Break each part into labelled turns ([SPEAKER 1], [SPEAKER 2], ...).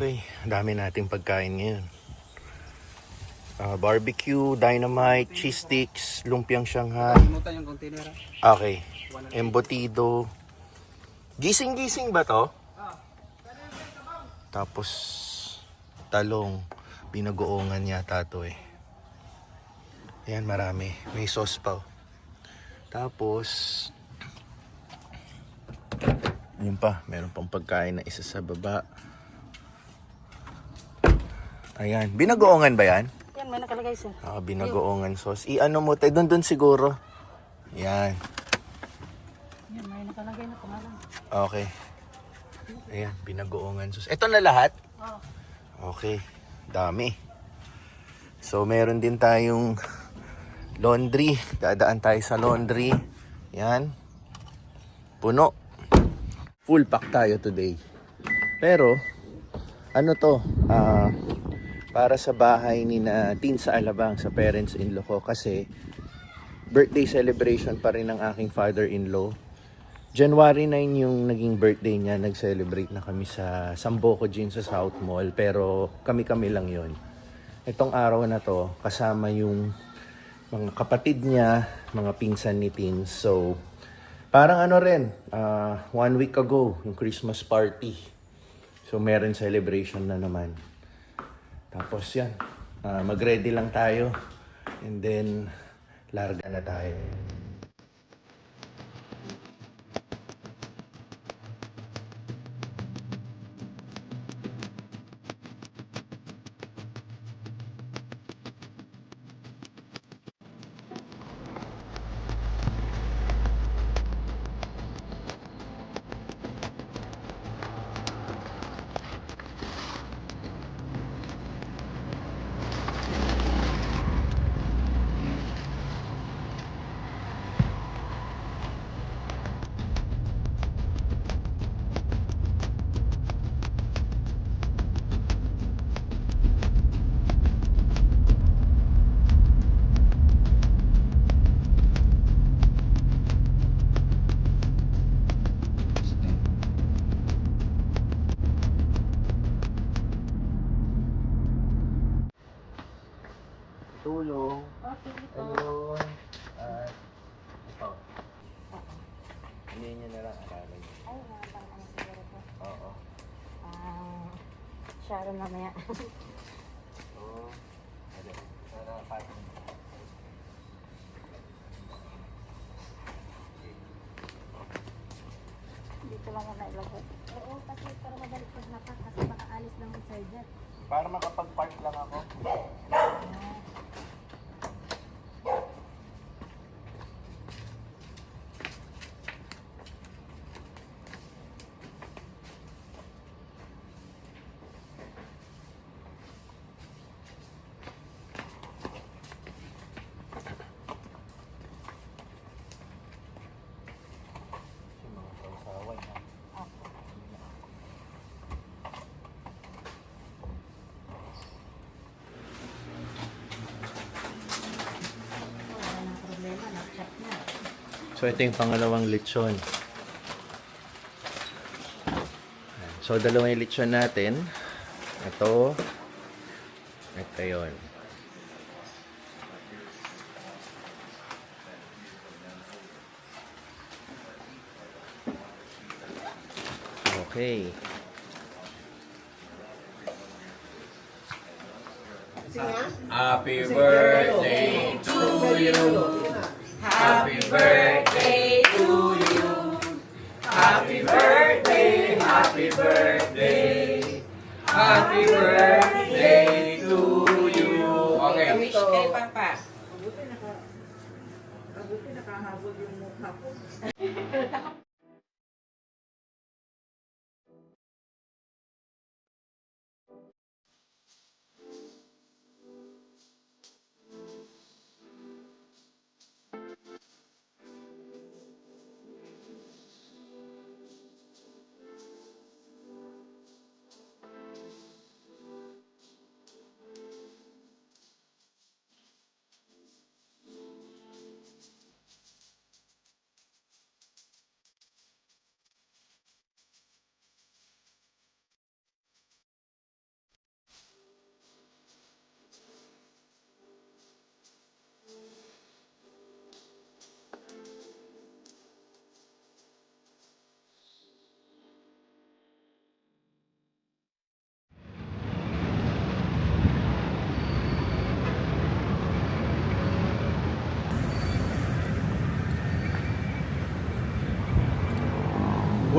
[SPEAKER 1] Okay, dami nating pagkain ngayon. Barbecue, dynamite, cheese sticks, lumpiang Shanghai.
[SPEAKER 2] Kalimutan yung container.
[SPEAKER 1] Okay, embutido. Gising-gising ba to? Tapos, talong. Binagoongan yata to eh. Ayan, marami. May sauce pa. Tapos, ayun pa, meron pang pagkain na isa sa baba. Ayan, binagoongan ba yan?
[SPEAKER 3] Yan, may nakalagay sir.
[SPEAKER 1] Binagoongan sauce. I-ano mo tayo, dun siguro. Yan.
[SPEAKER 3] Yan, may nakalagay na pangalan.
[SPEAKER 1] Okay. Ayan, binagoongan sauce. Ito na lahat?
[SPEAKER 3] Oo.
[SPEAKER 1] Okay, dami. So, meron din tayong laundry. Dadaan tayo sa laundry. Yan. Puno. Full pack tayo today. Pero, ano to? Para sa bahay ni na Tin sa Alabang, sa parents-in-law ko. Kasi, birthday celebration pa rin ng aking father-in-law. January 9 yung naging birthday niya. Nag-celebrate na kami sa Sambuco Gin sa South Mall. Pero kami-kami lang yon. Itong araw na to, kasama yung mga kapatid niya, mga pinsan ni Tin. So, parang ano rin, 1 week ago, yung Christmas party. So, meron celebration na naman. Tapos yan, mag-ready lang tayo. And then, larga na tayo. Tulong.
[SPEAKER 3] Okay, ito.
[SPEAKER 1] Ayun. At ito. Hindi niya na lang alaman niya.
[SPEAKER 3] Ay, parang ano siguro po.
[SPEAKER 1] Oo.
[SPEAKER 3] Sharon mamaya.
[SPEAKER 1] Oo. Para patin.
[SPEAKER 3] Dito lang ako nailagay. Oo, kasi para madali ko na pa. Kasi baka alis lang yung sergeant.
[SPEAKER 1] Para makapag-park lang ako. Yung mga sausawan ha.
[SPEAKER 3] Wala nang problema, na-chat na.
[SPEAKER 1] So ito yung pangalawang lechon. So dalawa yung lechon natin. Ito. Ito yun. Okay.
[SPEAKER 2] Happy birthday to you. Happy birthday to you. Happy birthday, happy birthday. Happy birthday to you. Okay.
[SPEAKER 4] Wish kay Papa.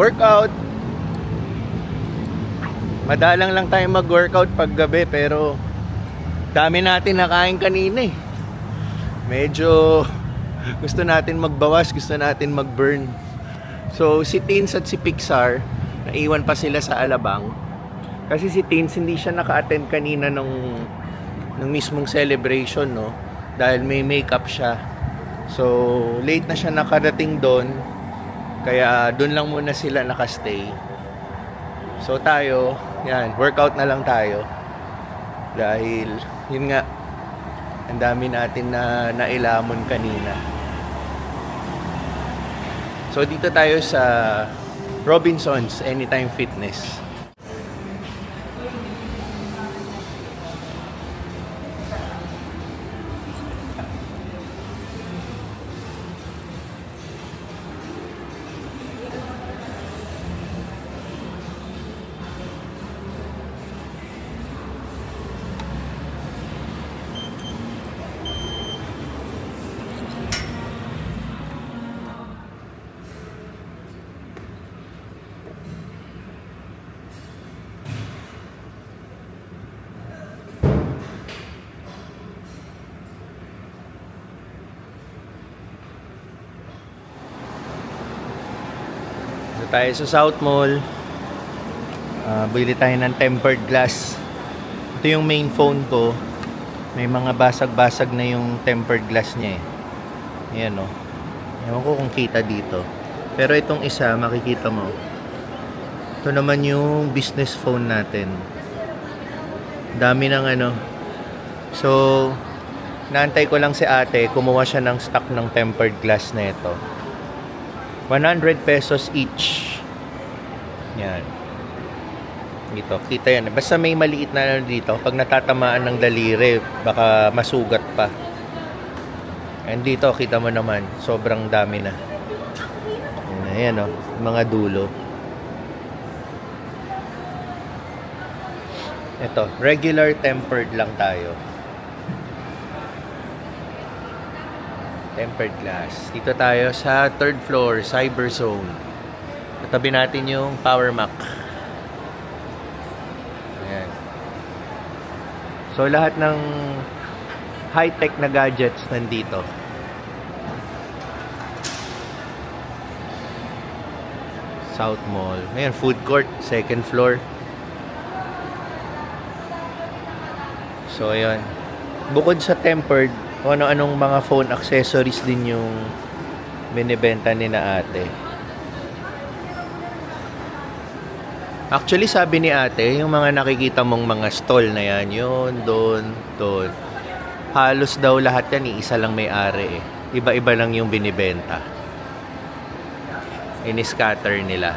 [SPEAKER 1] workout. Madalang lang tayo mag-workout pag gabi, pero dami natin nakain kanina eh. Medyo gusto natin magbawas, gusto natin mag-burn. So si Teens at si Pixar, naiwan pa sila sa Alabang. Kasi si Teens hindi siya naka-attend kanina ng mismong celebration, no? Dahil may makeup siya. So late na siya nakarating doon. Kaya doon lang muna sila nakastay. So tayo, yan, workout na lang tayo. Dahil, yun nga, ang dami natin na nailamon kanina. So dito tayo sa Robinsons Anytime Fitness. Tayo sa South Mall. Bili tayo ng tempered glass. Ito yung main phone ko. May mga basag-basag na yung tempered glass niya eh. Ayan o. Ewan ko kung kita dito. Pero itong isa, makikita mo. Ito naman yung business phone natin. Dami ng ano. So, naantay ko lang si ate. Kumuha siya ng stock ng tempered glass na ito. 100 pesos each. Yan. Dito, kita yan. Basta may maliit na ano dito. Pag natatamaan ng daliri, baka masugat pa. And dito, kita mo naman, sobrang dami na. Ayan o, mga dulo. Ito, regular tempered lang tayo. Tempered glass. Dito tayo sa 3rd floor, Cyber Zone. Katabi natin yung Power Mac. Ayan. So lahat ng high-tech na gadgets nandito. South Mall. Ayan, food court, 2nd floor. So ayan. Bukod sa tempered, o ano-anong mga phone accessories din yung binibenta ni na ate. Actually, sabi ni ate, yung mga nakikita mong mga stall na yan, yun, doon. Halos daw lahat yan, isa lang may-ari eh. Iba-iba lang yung binibenta. Ini-scatter nila.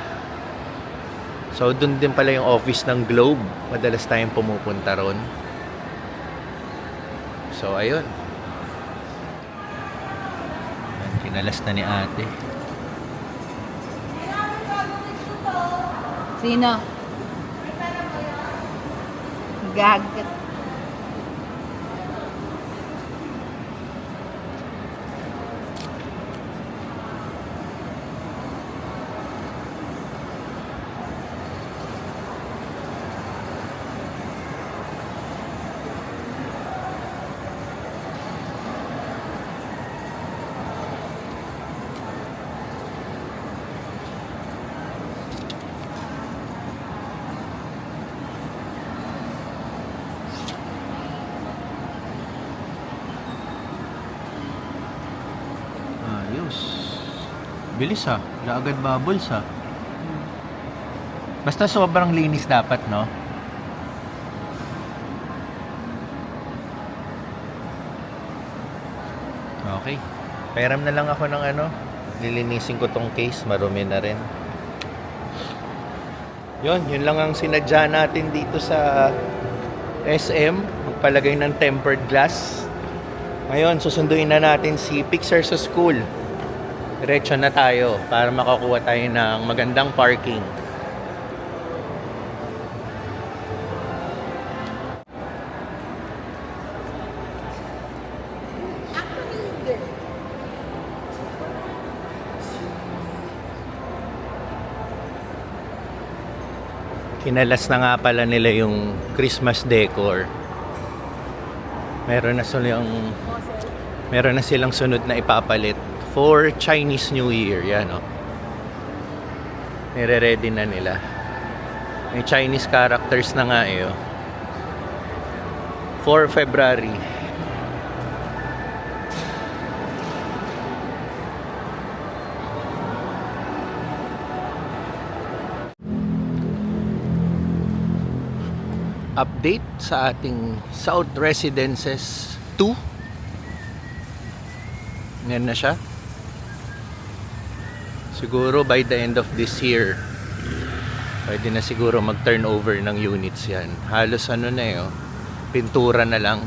[SPEAKER 1] So, doon din pala yung office ng Globe. Madalas tayong pumupunta ron. So, ayun. Kinalas na ni ate.
[SPEAKER 3] Sino? Gagat.
[SPEAKER 1] Bilis ha. Wala agad bubbles ha. Basta sobrang linis dapat, no? Okay. Pairam na lang ako ng ano. Lilinisin ko tong case. Marumi na rin. Yun lang ang sinadya natin dito sa SM. Magpalagay ng tempered glass. Ngayon, susunduin na natin si Pixar sa school. Diretso na tayo para makakuha tayo ng magandang parking. Kinalas na nga pala nila yung Christmas decor. Meron na silang sunod na ipapalit for Chinese New Year. Yan, oh. Nire-ready na nila. May Chinese characters na nga eh, oh. For February. Update sa ating South Residences 2. Yan na siya. Siguro by the end of this year, pwede na siguro mag-turnover ng units yan. Halos ano na eh, oh, pintura na lang.